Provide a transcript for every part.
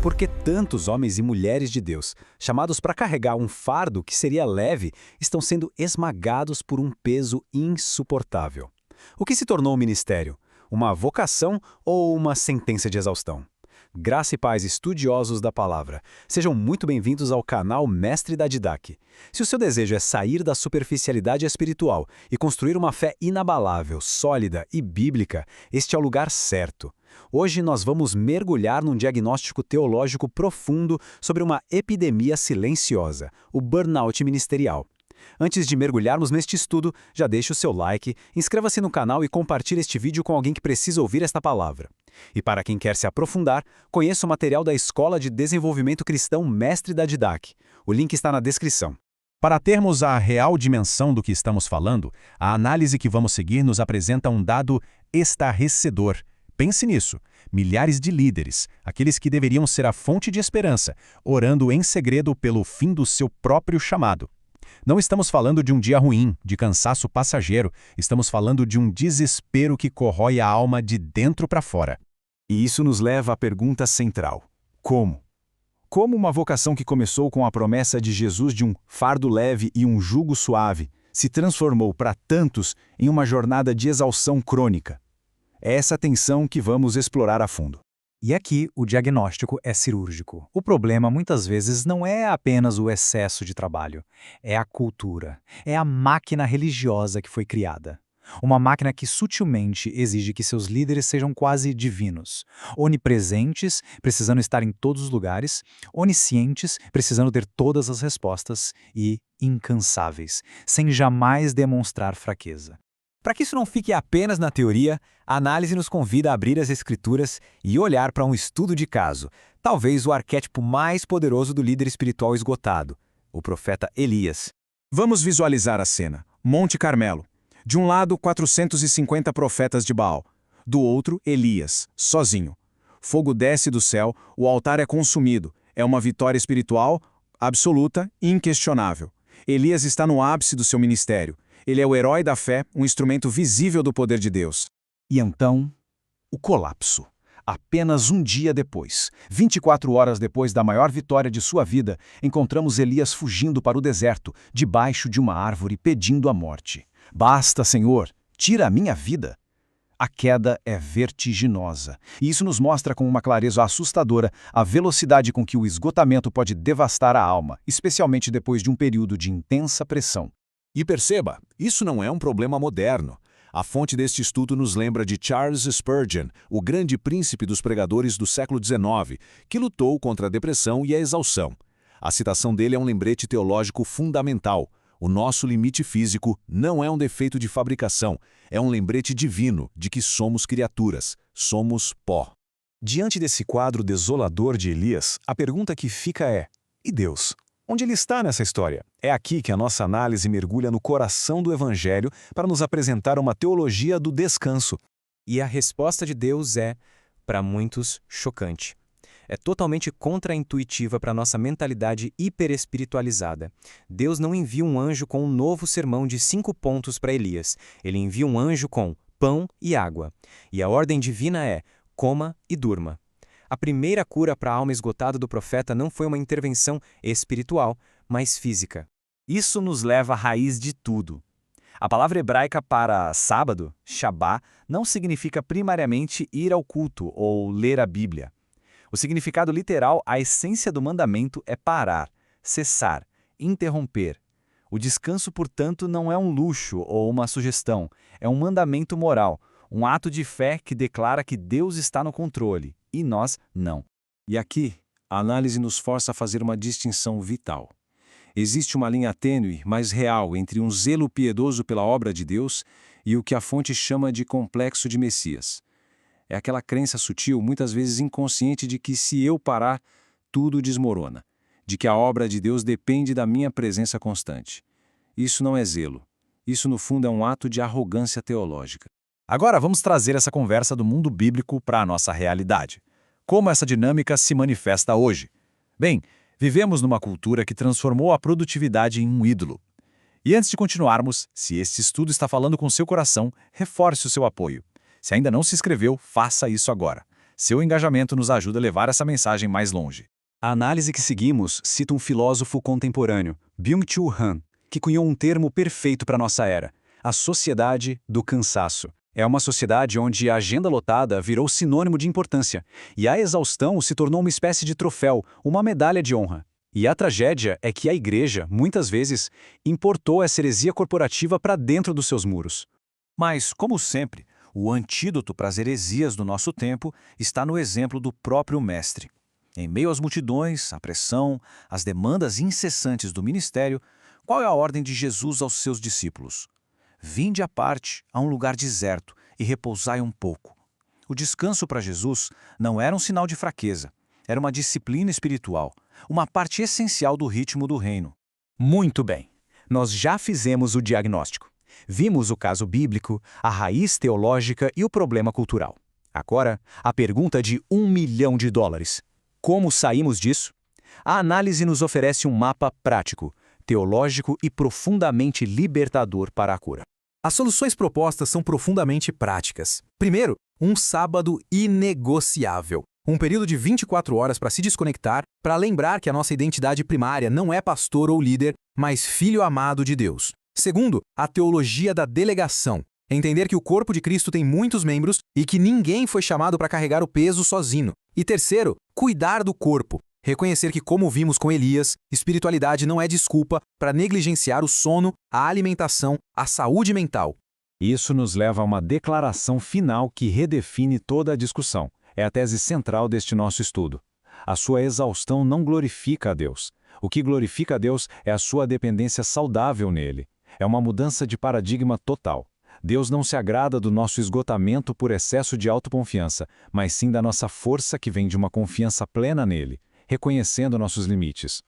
Por que tantos homens e mulheres de Deus, chamados para carregar um fardo que seria leve, estão sendo esmagados por um peso insuportável? O que se tornou o ministério? Uma vocação ou uma sentença de exaustão? Graça e paz, estudiosos da palavra. Sejam muito bem-vindos ao canal Mestre da Didac. Se o seu desejo é sair da superficialidade espiritual e construir uma fé inabalável, sólida e bíblica, este é o lugar certo. Hoje nós vamos mergulhar num diagnóstico teológico profundo sobre uma epidemia silenciosa, o burnout ministerial. Antes de mergulharmos neste estudo, já deixe o seu like, inscreva-se no canal e compartilhe este vídeo com alguém que precisa ouvir esta palavra. E para quem quer se aprofundar, conheça o material da Escola de Desenvolvimento Cristão Mestre da Didac. O link está na descrição. Para termos a real dimensão do que estamos falando, a análise que vamos seguir nos apresenta um dado estarrecedor. Pense nisso. Milhares de líderes, aqueles que deveriam ser a fonte de esperança, orando em segredo pelo fim do seu próprio chamado. Não estamos falando de um dia ruim, de cansaço passageiro, estamos falando de um desespero que corrói a alma de dentro para fora. E isso nos leva à pergunta central: como? Como uma vocação que começou com a promessa de Jesus de um fardo leve e um jugo suave se transformou para tantos em uma jornada de exaustão crônica? É essa tensão que vamos explorar a fundo. E aqui o diagnóstico é cirúrgico. O problema muitas vezes não é apenas o excesso de trabalho, é a cultura, é a máquina religiosa que foi criada. Uma máquina que sutilmente exige que seus líderes sejam quase divinos, onipresentes, precisando estar em todos os lugares, oniscientes, precisando ter todas as respostas e incansáveis, sem jamais demonstrar fraqueza. Para que isso não fique apenas na teoria, a análise nos convida a abrir as Escrituras e olhar para um estudo de caso, talvez o arquétipo mais poderoso do líder espiritual esgotado, o profeta Elias. Vamos visualizar a cena. Monte Carmelo. De um lado, 450 profetas de Baal. Do outro, Elias, sozinho. Fogo desce do céu, o altar é consumido. É uma vitória espiritual absoluta e inquestionável. Elias está no ápice do seu ministério. Ele é o herói da fé, um instrumento visível do poder de Deus. E então, o colapso. Apenas um dia depois, 24 horas depois da maior vitória de sua vida, encontramos Elias fugindo para o deserto, debaixo de uma árvore, pedindo a morte. Basta, Senhor, tira a minha vida. A queda é vertiginosa, e isso nos mostra com uma clareza assustadora a velocidade com que o esgotamento pode devastar a alma, especialmente depois de um período de intensa pressão. E perceba, isso não é um problema moderno. A fonte deste estudo nos lembra de Charles Spurgeon, o grande príncipe dos pregadores do século XIX, que lutou contra a depressão e a exaustão. A citação dele é um lembrete teológico fundamental. O nosso limite físico não é um defeito de fabricação, é um lembrete divino de que somos criaturas, somos pó. Diante desse quadro desolador de Elias, a pergunta que fica é: e Deus? Onde ele está nessa história? É aqui que a nossa análise mergulha no coração do Evangelho para nos apresentar uma teologia do descanso. E a resposta de Deus é, para muitos, chocante. É totalmente contraintuitiva para a nossa mentalidade hiperespiritualizada. Deus não envia um anjo com um novo sermão de 5 pontos para Elias. Ele envia um anjo com pão e água. E a ordem divina é: coma e durma. A primeira cura para a alma esgotada do profeta não foi uma intervenção espiritual, mas física. Isso nos leva à raiz de tudo. A palavra hebraica para sábado, Shabá, não significa primariamente ir ao culto ou ler a Bíblia. O significado literal, a essência do mandamento é parar, cessar, interromper. O descanso, portanto, não é um luxo ou uma sugestão, é um mandamento moral, um ato de fé que declara que Deus está no controle. E nós não. E aqui, a análise nos força a fazer uma distinção vital. Existe uma linha tênue, mas real, entre um zelo piedoso pela obra de Deus e o que a fonte chama de complexo de Messias. É aquela crença sutil, muitas vezes inconsciente, de que se eu parar, tudo desmorona, de que a obra de Deus depende da minha presença constante. Isso não é zelo. Isso, no fundo, é um ato de arrogância teológica. Agora vamos trazer essa conversa do mundo bíblico para a nossa realidade. Como essa dinâmica se manifesta hoje? Bem, vivemos numa cultura que transformou a produtividade em um ídolo. E antes de continuarmos, se este estudo está falando com seu coração, reforce o seu apoio. Se ainda não se inscreveu, faça isso agora. Seu engajamento nos ajuda a levar essa mensagem mais longe. A análise que seguimos cita um filósofo contemporâneo, Byung-Chul Han, que cunhou um termo perfeito para nossa era: a sociedade do cansaço. É uma sociedade onde a agenda lotada virou sinônimo de importância, e a exaustão se tornou uma espécie de troféu, uma medalha de honra. E a tragédia é que a igreja, muitas vezes, importou essa heresia corporativa para dentro dos seus muros. Mas, como sempre, o antídoto para as heresias do nosso tempo está no exemplo do próprio Mestre. Em meio às multidões, à pressão, às demandas incessantes do ministério, qual é a ordem de Jesus aos seus discípulos? Vinde à parte, a um lugar deserto, e repousai um pouco. O descanso para Jesus não era um sinal de fraqueza, era uma disciplina espiritual, uma parte essencial do ritmo do reino. Muito bem. Nós já fizemos o diagnóstico. Vimos o caso bíblico, a raiz teológica e o problema cultural. Agora, a pergunta de $1 milhão. Como saímos disso? A análise nos oferece um mapa prático, teológico e profundamente libertador para a cura. As soluções propostas são profundamente práticas. Primeiro, um sábado inegociável. Um período de 24 horas para se desconectar, para lembrar que a nossa identidade primária não é pastor ou líder, mas filho amado de Deus. Segundo, a teologia da delegação. Entender que o corpo de Cristo tem muitos membros e que ninguém foi chamado para carregar o peso sozinho. E terceiro, cuidar do corpo. Reconhecer que, como vimos com Elias, espiritualidade não é desculpa para negligenciar o sono, a alimentação, a saúde mental. Isso nos leva a uma declaração final que redefine toda a discussão. É a tese central deste nosso estudo. A sua exaustão não glorifica a Deus. O que glorifica a Deus é a sua dependência saudável nele. É uma mudança de paradigma total. Deus não se agrada do nosso esgotamento por excesso de autoconfiança, mas sim da nossa força que vem de uma confiança plena nele, reconhecendo nossos limites.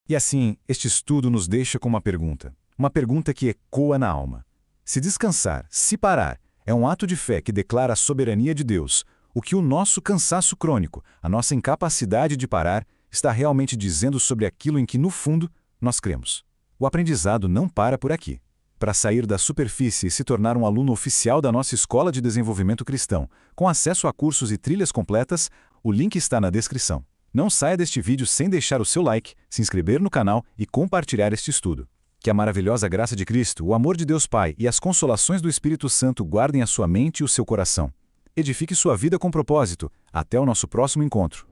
E assim, este estudo nos deixa com uma pergunta que ecoa na alma. Se descansar, se parar, é um ato de fé que declara a soberania de Deus, o que o nosso cansaço crônico, a nossa incapacidade de parar, está realmente dizendo sobre aquilo em que, no fundo, nós cremos. O aprendizado não para por aqui. Para sair da superfície e se tornar um aluno oficial da nossa Escola de Desenvolvimento Cristão, com acesso a cursos e trilhas completas, o link está na descrição. Não saia deste vídeo sem deixar o seu like, se inscrever no canal e compartilhar este estudo. Que a maravilhosa graça de Cristo, o amor de Deus Pai e as consolações do Espírito Santo guardem a sua mente e o seu coração. Edifique sua vida com propósito. Até o nosso próximo encontro.